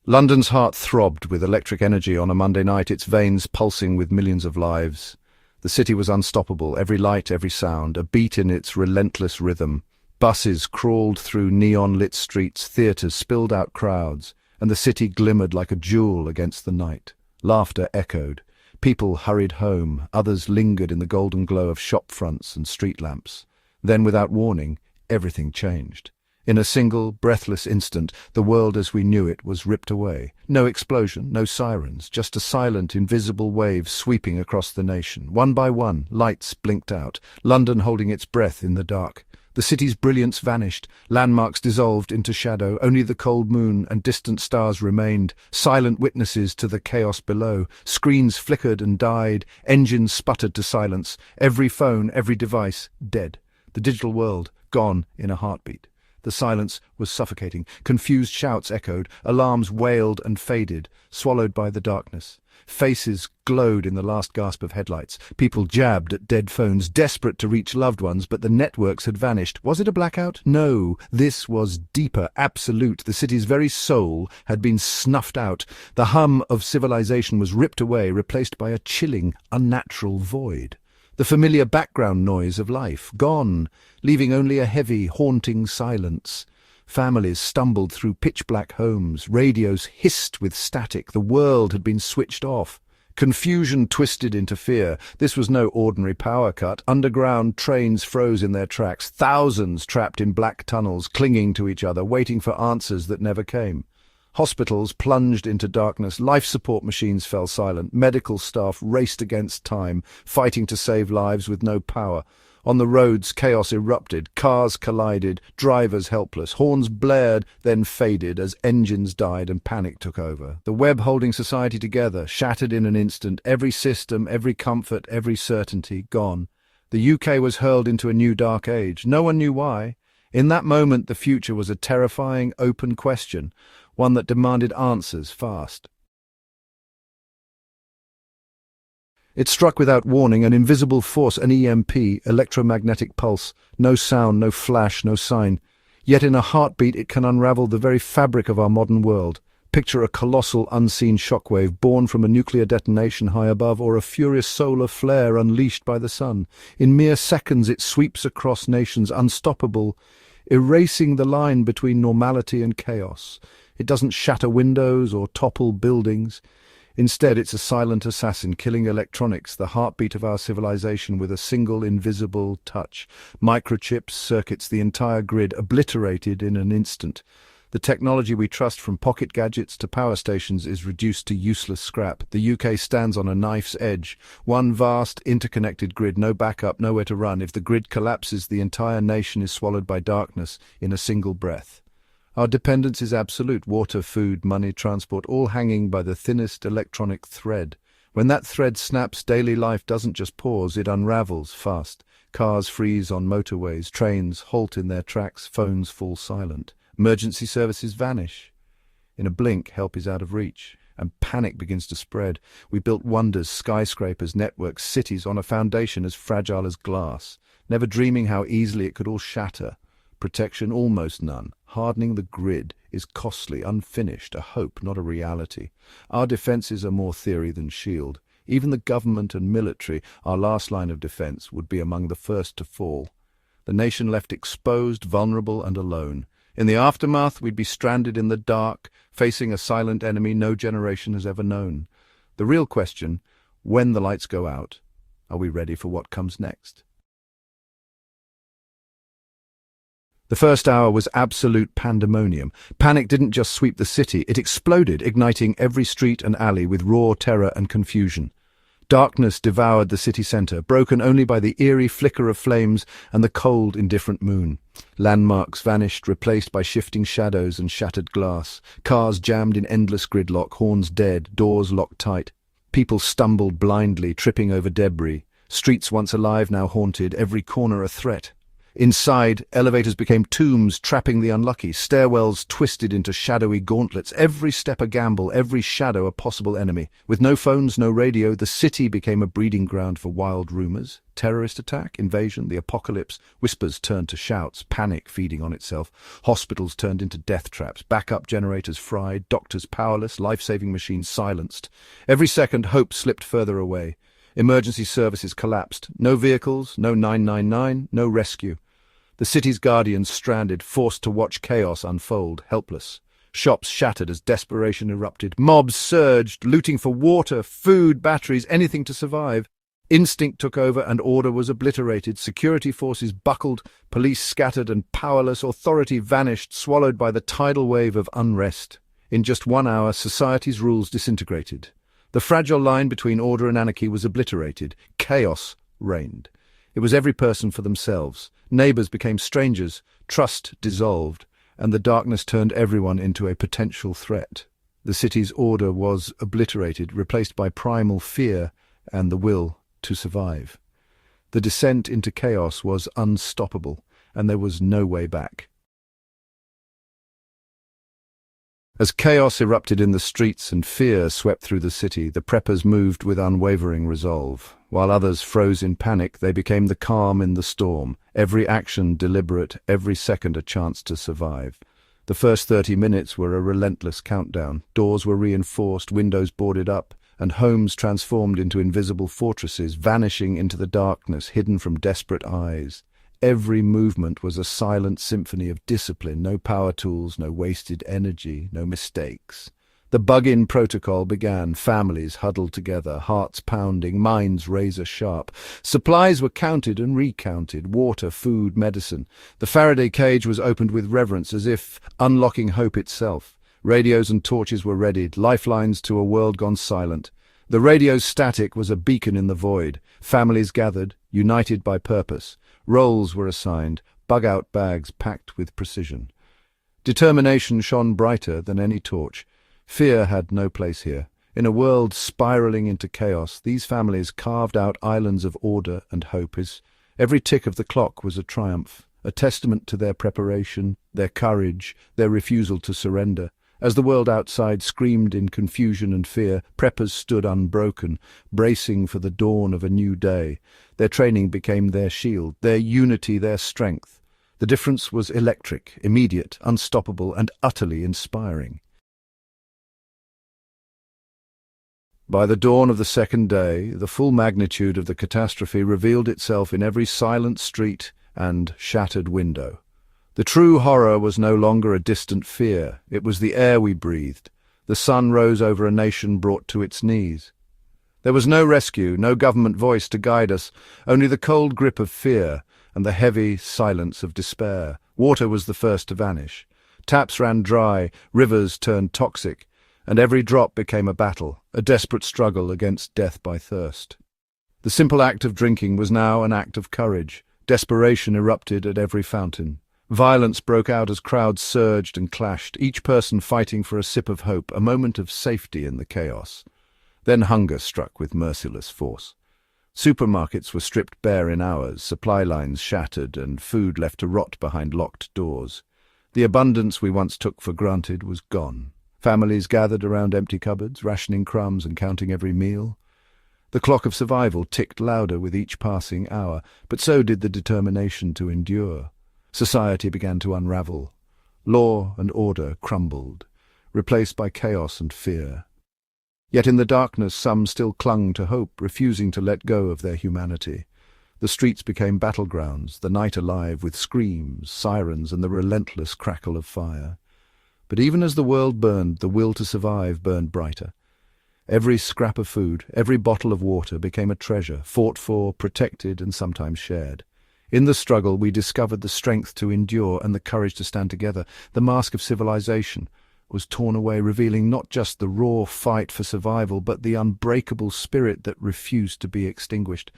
London's heart throbbed with electric energy on a Monday night, its veins pulsing with millions of lives. The city was unstoppable, every light, every sound, a beat in its relentless rhythm. Buses crawled through neon-lit streets, theatres spilled out crowds, and the city glimmered like a jewel against the night. Laughter echoed. People hurried home, others lingered in the golden glow of shop fronts and street lamps. Then, without warning, everything changed. In a single, breathless instant, the world as we knew it was ripped away. No explosion, no sirens, just a silent, invisible wave sweeping across the nation. One by one, lights blinked out, London holding its breath in the dark. The city's brilliance vanished, landmarks dissolved into shadow, only the cold moon and distant stars remained, silent witnesses to the chaos below. Screens flickered and died, engines sputtered to silence, every phone, every device, dead. The digital world, gone in a heartbeat. The silence was suffocating. Confused shouts echoed, alarms wailed and faded, swallowed by the darkness. Faces glowed in the last gasp of headlights. People jabbed at dead phones, desperate to reach loved ones, but the networks had vanished. Was it a blackout? No. This was deeper, absolute. The city's very soul had been snuffed out. The hum of civilization was ripped away, replaced by a chilling, unnatural void. The familiar background noise of life, gone, leaving only a heavy, haunting silence. Families stumbled through pitch-black homes, radios hissed with static, the world had been switched off. Confusion twisted into fear. This was no ordinary power cut. Underground trains froze in their tracks, thousands trapped in black tunnels, clinging to each other, waiting for answers that never came. Hospitals plunged into darkness, life support machines fell silent, medical staff raced against time, fighting to save lives with no power. On the roads, chaos erupted, cars collided, drivers helpless, horns blared, then faded as engines died and panic took over. The web holding society together, shattered in an instant, every system, every comfort, every certainty, gone. The UK was hurled into a new dark age. No one knew why. In that moment, the future was a terrifying, open question, one that demanded answers fast. It struck without warning, an invisible force, an EMP, electromagnetic pulse. No sound, no flash, no sign. Yet in a heartbeat it can unravel the very fabric of our modern world. Picture a colossal unseen shockwave born from a nuclear detonation high above, or a furious solar flare unleashed by the sun. In mere seconds it sweeps across nations, unstoppable, erasing the line between normality and chaos. It doesn't shatter windows or topple buildings. Instead, it's a silent assassin killing electronics, the heartbeat of our civilization, with a single invisible touch. Microchips, circuits, the entire grid obliterated in an instant. The technology we trust, from pocket gadgets to power stations, is reduced to useless scrap. The UK stands on a knife's edge. One vast, interconnected grid, no backup, nowhere to run. If the grid collapses, the entire nation is swallowed by darkness in a single breath. Our dependence is absolute. Water, food, money, transport, all hanging by the thinnest electronic thread. When that thread snaps, daily life doesn't just pause, it unravels fast. Cars freeze on motorways, trains halt in their tracks, phones fall silent. Emergency services vanish. In a blink, help is out of reach, and panic begins to spread. We built wonders, skyscrapers, networks, cities on a foundation as fragile as glass, never dreaming how easily it could all shatter. Protection almost none. Hardening the grid is costly, unfinished, a hope, not a reality. Our defences are more theory than shield. Even the government and military, our last line of defence, would be among the first to fall. The nation left exposed, vulnerable and alone. In the aftermath, we'd be stranded in the dark, facing a silent enemy no generation has ever known. The real question, when the lights go out, are we ready for what comes next? The first hour was absolute pandemonium. Panic didn't just sweep the city, it exploded, igniting every street and alley with raw terror and confusion. Darkness devoured the city centre, broken only by the eerie flicker of flames and the cold, indifferent moon. Landmarks vanished, replaced by shifting shadows and shattered glass. Cars jammed in endless gridlock, horns dead, doors locked tight. People stumbled blindly, tripping over debris. Streets once alive, now haunted, every corner a threat. Inside, elevators became tombs trapping the unlucky, stairwells twisted into shadowy gauntlets, every step a gamble, every shadow a possible enemy. With no phones, no radio, the city became a breeding ground for wild rumors. Terrorist attack, invasion, the apocalypse. Whispers turned to shouts, panic feeding on itself. Hospitals turned into death traps, backup generators fried, doctors powerless, life-saving machines silenced. Every second, hope slipped further away. Emergency services collapsed. No vehicles, no 999, no rescue. The city's guardians stranded, forced to watch chaos unfold, helpless. Shops shattered as desperation erupted. Mobs surged, looting for water, food, batteries, anything to survive. Instinct took over and order was obliterated. Security forces buckled, police scattered, and powerless authority vanished, swallowed by the tidal wave of unrest. In just 1 hour, society's rules disintegrated. The fragile line between order and anarchy was obliterated. Chaos reigned. It was every person for themselves. Neighbors became strangers, trust dissolved, and the darkness turned everyone into a potential threat. The city's order was obliterated, replaced by primal fear and the will to survive. The descent into chaos was unstoppable, and there was no way back. As chaos erupted in the streets and fear swept through the city, the preppers moved with unwavering resolve. While others froze in panic, they became the calm in the storm, every action deliberate, every second a chance to survive. The first 30 minutes were a relentless countdown. Doors were reinforced, windows boarded up, and homes transformed into invisible fortresses, vanishing into the darkness, hidden from desperate eyes. Every movement was a silent symphony of discipline, no power tools, no wasted energy, no mistakes. The bug-in protocol began, families huddled together, hearts pounding, minds razor-sharp. Supplies were counted and recounted, water, food, medicine. The Faraday cage was opened with reverence, as if unlocking hope itself. Radios and torches were readied, lifelines to a world gone silent. The radio's static was a beacon in the void. Families gathered, united by purpose. Roles were assigned, bug-out bags packed with precision. Determination shone brighter than any torch. Fear had no place here. In a world spiraling into chaos, these families carved out islands of order and hope. Every tick of the clock was a triumph, a testament to their preparation, their courage, their refusal to surrender. As the world outside screamed in confusion and fear, preppers stood unbroken, bracing for the dawn of a new day. Their training became their shield, their unity their strength. The difference was electric, immediate, unstoppable, and utterly inspiring. By the dawn of the second day, the full magnitude of the catastrophe revealed itself in every silent street and shattered window. The true horror was no longer a distant fear. It was the air we breathed. The sun rose over a nation brought to its knees. There was no rescue, no government voice to guide us, only the cold grip of fear and the heavy silence of despair. Water was the first to vanish. Taps ran dry, rivers turned toxic, and every drop became a battle, a desperate struggle against death by thirst. The simple act of drinking was now an act of courage. Desperation erupted at every fountain. Violence broke out as crowds surged and clashed, each person fighting for a sip of hope, a moment of safety in the chaos. Then hunger struck with merciless force. Supermarkets were stripped bare in hours, supply lines shattered, and food left to rot behind locked doors. The abundance we once took for granted was gone. Families gathered around empty cupboards, rationing crumbs and counting every meal. The clock of survival ticked louder with each passing hour, but so did the determination to endure. Society began to unravel. Law and order crumbled, replaced by chaos and fear. Yet in the darkness some still clung to hope, refusing to let go of their humanity. The streets became battlegrounds, the night alive with screams, sirens, and the relentless crackle of fire. But even as the world burned, the will to survive burned brighter. Every scrap of food, every bottle of water became a treasure, fought for, protected, and sometimes shared. In the struggle, we discovered the strength to endure and the courage to stand together. The mask of civilization was torn away, revealing not just the raw fight for survival, but the unbreakable spirit that refused to be extinguished.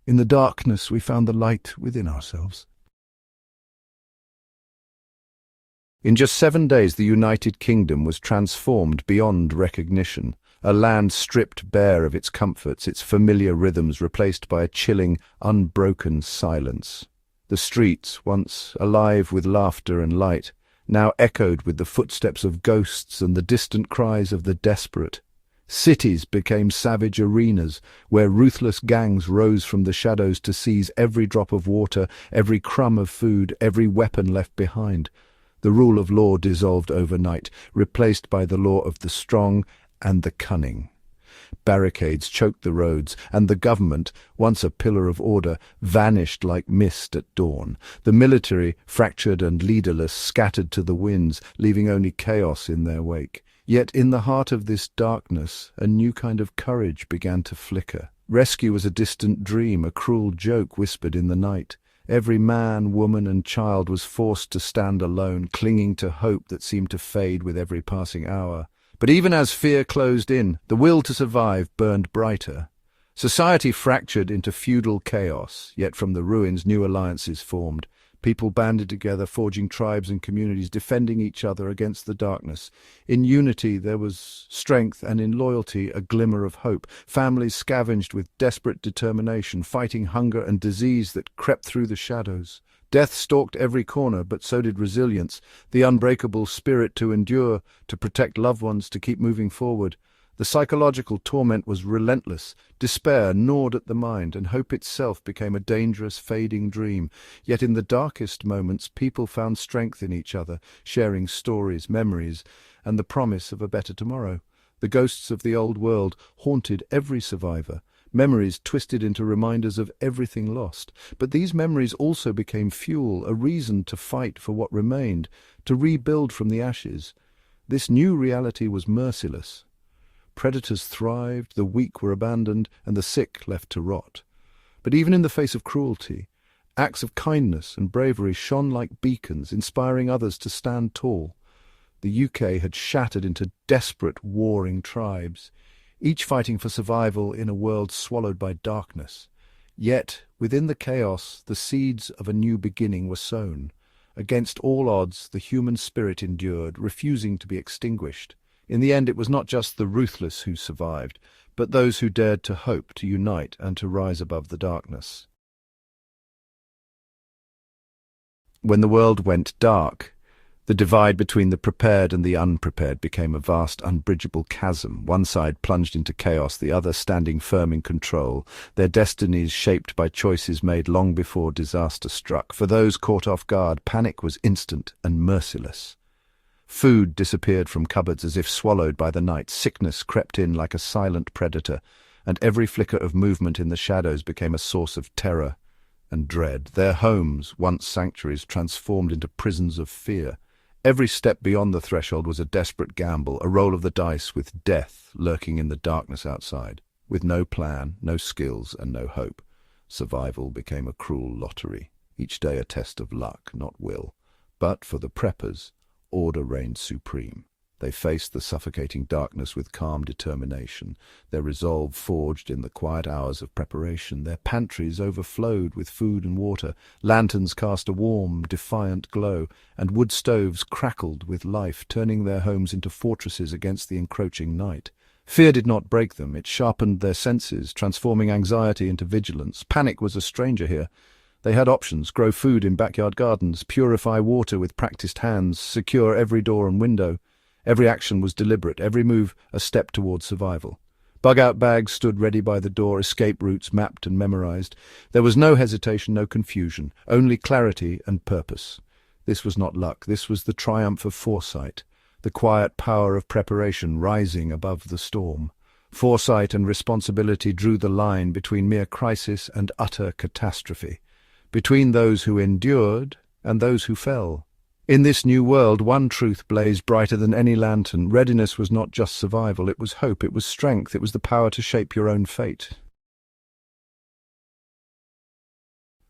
In the darkness, we found the light within ourselves. In just 7 days, the United Kingdom was transformed beyond recognition. A land stripped bare of its comforts, its familiar rhythms replaced by a chilling, unbroken silence. The streets, once alive with laughter and light, now echoed with the footsteps of ghosts and the distant cries of the desperate. Cities became savage arenas, where ruthless gangs rose from the shadows to seize every drop of water, every crumb of food, every weapon left behind. The rule of law dissolved overnight, replaced by the law of the strong and the cunning. Barricades choked the roads, and the government, once a pillar of order, vanished like mist at dawn. The military, fractured and leaderless, scattered to the winds, leaving only chaos in their wake. Yet in the heart of this darkness, a new kind of courage began to flicker. Rescue was a distant dream, a cruel joke whispered in the night. Every man, woman, and child was forced to stand alone, clinging to hope that seemed to fade with every passing hour. But even as fear closed in, the will to survive burned brighter. Society fractured into feudal chaos, yet from the ruins new alliances formed. People banded together, forging tribes and communities, defending each other against the darkness. In unity there was strength, and in loyalty a glimmer of hope. Families scavenged with desperate determination, fighting hunger and disease that crept through the shadows. Death stalked every corner, but so did resilience, the unbreakable spirit to endure, to protect loved ones, to keep moving forward. The psychological torment was relentless. Despair gnawed at the mind, and hope itself became a dangerous, fading dream. Yet in the darkest moments, people found strength in each other, sharing stories, memories, and the promise of a better tomorrow. The ghosts of the old world haunted every survivor, memories twisted into reminders of everything lost. But these memories also became fuel, a reason to fight for what remained, to rebuild from the ashes. This new reality was merciless. Predators thrived, the weak were abandoned, and the sick left to rot. But even in the face of cruelty, acts of kindness and bravery shone like beacons, inspiring others to stand tall. The UK had shattered into desperate, warring tribes, each fighting for survival in a world swallowed by darkness. Yet, within the chaos, the seeds of a new beginning were sown. Against all odds, the human spirit endured, refusing to be extinguished. In the end, it was not just the ruthless who survived, but those who dared to hope, to unite, and to rise above the darkness. When the world went dark, the divide between the prepared and the unprepared became a vast, unbridgeable chasm. One side plunged into chaos, the other standing firm in control, their destinies shaped by choices made long before disaster struck. For those caught off guard, panic was instant and merciless. Food disappeared from cupboards as if swallowed by the night. Sickness crept in like a silent predator, and every flicker of movement in the shadows became a source of terror and dread. Their homes, once sanctuaries, transformed into prisons of fear. Every step beyond the threshold was a desperate gamble, a roll of the dice with death lurking in the darkness outside. With no plan, no skills, and no hope, survival became a cruel lottery, each day a test of luck, not will. But for the preppers, order reigned supreme. They faced the suffocating darkness with calm determination, their resolve forged in the quiet hours of preparation. Their pantries overflowed with food and water, lanterns cast a warm, defiant glow, and wood stoves crackled with life, turning their homes into fortresses against the encroaching night. Fear did not break them, it sharpened their senses, transforming anxiety into vigilance. Panic was a stranger here. They had options: grow food in backyard gardens, purify water with practiced hands, secure every door and window. Every action was deliberate, every move a step towards survival. Bug-out bags stood ready by the door, escape routes mapped and memorized. There was no hesitation, no confusion, only clarity and purpose. This was not luck, this was the triumph of foresight, the quiet power of preparation rising above the storm. Foresight and responsibility drew the line between mere crisis and utter catastrophe, between those who endured and those who fell. In this new world, one truth blazed brighter than any lantern. Readiness was not just survival, it was hope, it was strength, it was the power to shape your own fate.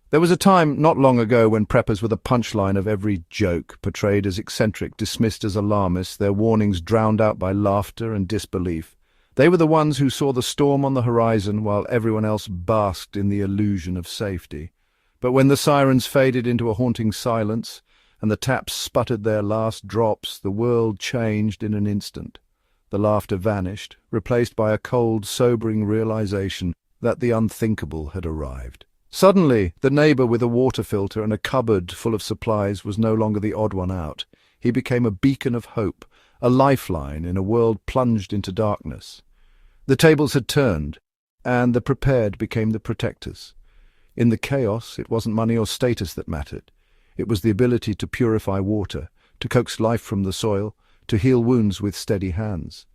There was a time not long ago when preppers were the punchline of every joke, portrayed as eccentric, dismissed as alarmists, their warnings drowned out by laughter and disbelief. They were the ones who saw the storm on the horizon while everyone else basked in the illusion of safety. But when the sirens faded into a haunting silence, and the taps sputtered their last drops, the world changed in an instant. The laughter vanished, replaced by a cold, sobering realization that the unthinkable had arrived. Suddenly, the neighbor with a water filter and a cupboard full of supplies was no longer the odd one out. He became a beacon of hope, a lifeline in a world plunged into darkness. The tables had turned, and the prepared became the protectors. In the chaos, it wasn't money or status that mattered. It was the ability to purify water, to coax life from the soil, to heal wounds with steady hands.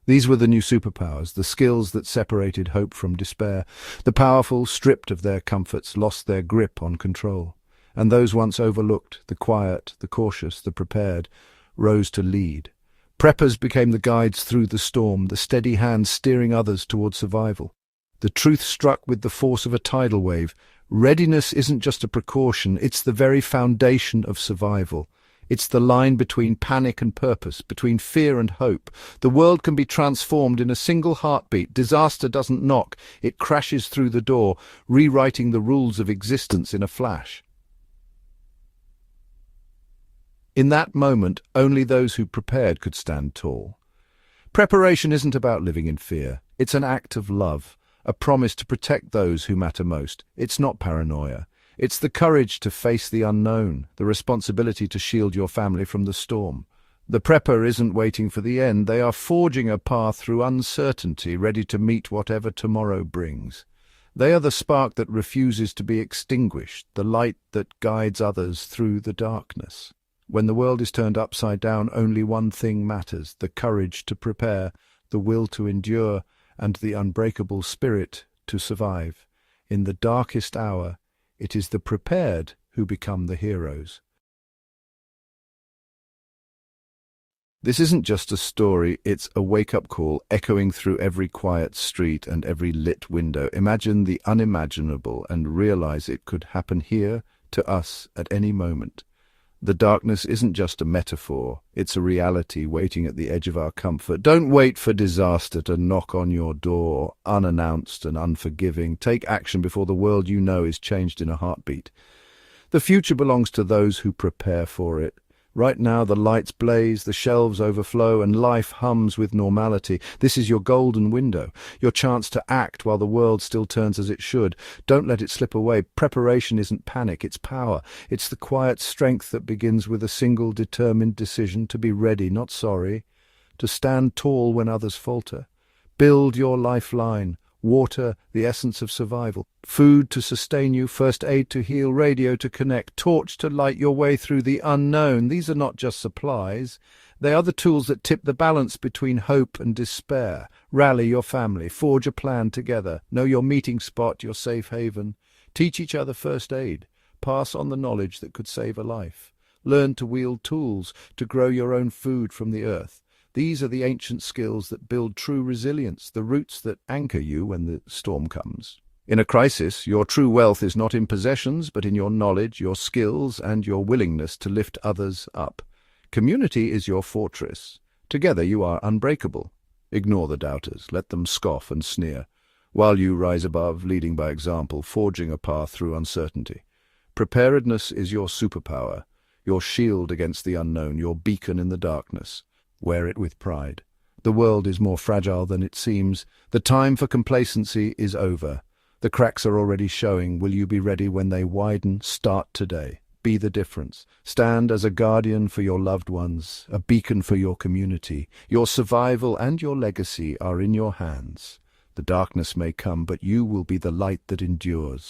These were the new superpowers, the skills that separated hope from despair. The powerful, stripped of their comforts, lost their grip on control. And those once overlooked, the quiet, the cautious, the prepared, rose to lead. Preppers became the guides through the storm, the steady hands steering others toward survival. The truth struck with the force of a tidal wave. Readiness isn't just a precaution, it's the very foundation of survival. It's the line between panic and purpose, between fear and hope. The world can be transformed in a single heartbeat. Disaster doesn't knock, it crashes through the door, rewriting the rules of existence in a flash. In that moment, only those who prepared could stand tall. Preparation isn't about living in fear. It's an act of love, a promise to protect those who matter most. It's not paranoia. It's the courage to face the unknown, the responsibility to shield your family from the storm. The prepper isn't waiting for the end. They are forging a path through uncertainty, ready to meet whatever tomorrow brings. They are the spark that refuses to be extinguished, the light that guides others through the darkness. When the world is turned upside down, only one thing matters: the courage to prepare, the will to endure, and the unbreakable spirit to survive. In the darkest hour, it is the prepared who become the heroes. This isn't just a story, it's a wake-up call echoing through every quiet street and every lit window. Imagine the unimaginable and realize it could happen here, to us, at any moment. The darkness isn't just a metaphor, it's a reality waiting at the edge of our comfort. Don't wait for disaster to knock on your door, unannounced and unforgiving. Take action before the world you know is changed in a heartbeat. The future belongs to those who prepare for it. Right now the lights blaze, the shelves overflow, and life hums with normality. This is your golden window, your chance to act while the world still turns as it should. Don't let it slip away. Preparation isn't panic, it's power. It's the quiet strength that begins with a single determined decision to be ready, not sorry, to stand tall when others falter. Build your lifeline. Water, the essence of survival. Food to sustain you, first aid to heal, radio to connect, torch to light your way through the unknown. These are not just supplies. They are the tools that tip the balance between hope and despair. Rally your family, forge a plan together, know your meeting spot, your safe haven. Teach each other first aid. Pass on the knowledge that could save a life. Learn to wield tools to grow your own food from the earth. These are the ancient skills that build true resilience, the roots that anchor you when the storm comes. In a crisis, your true wealth is not in possessions, but in your knowledge, your skills, and your willingness to lift others up. Community is your fortress. Together you are unbreakable. Ignore the doubters. Let them scoff and sneer, while you rise above, leading by example, forging a path through uncertainty. Preparedness is your superpower, your shield against the unknown, your beacon in the darkness. Wear it with pride. The world is more fragile than it seems. The time for complacency is over. The cracks are already showing. Will you be ready when they widen? Start today. Be the difference. Stand as a guardian for your loved ones, a beacon for your community. Your survival and your legacy are in your hands. The darkness may come, but you will be the light that endures.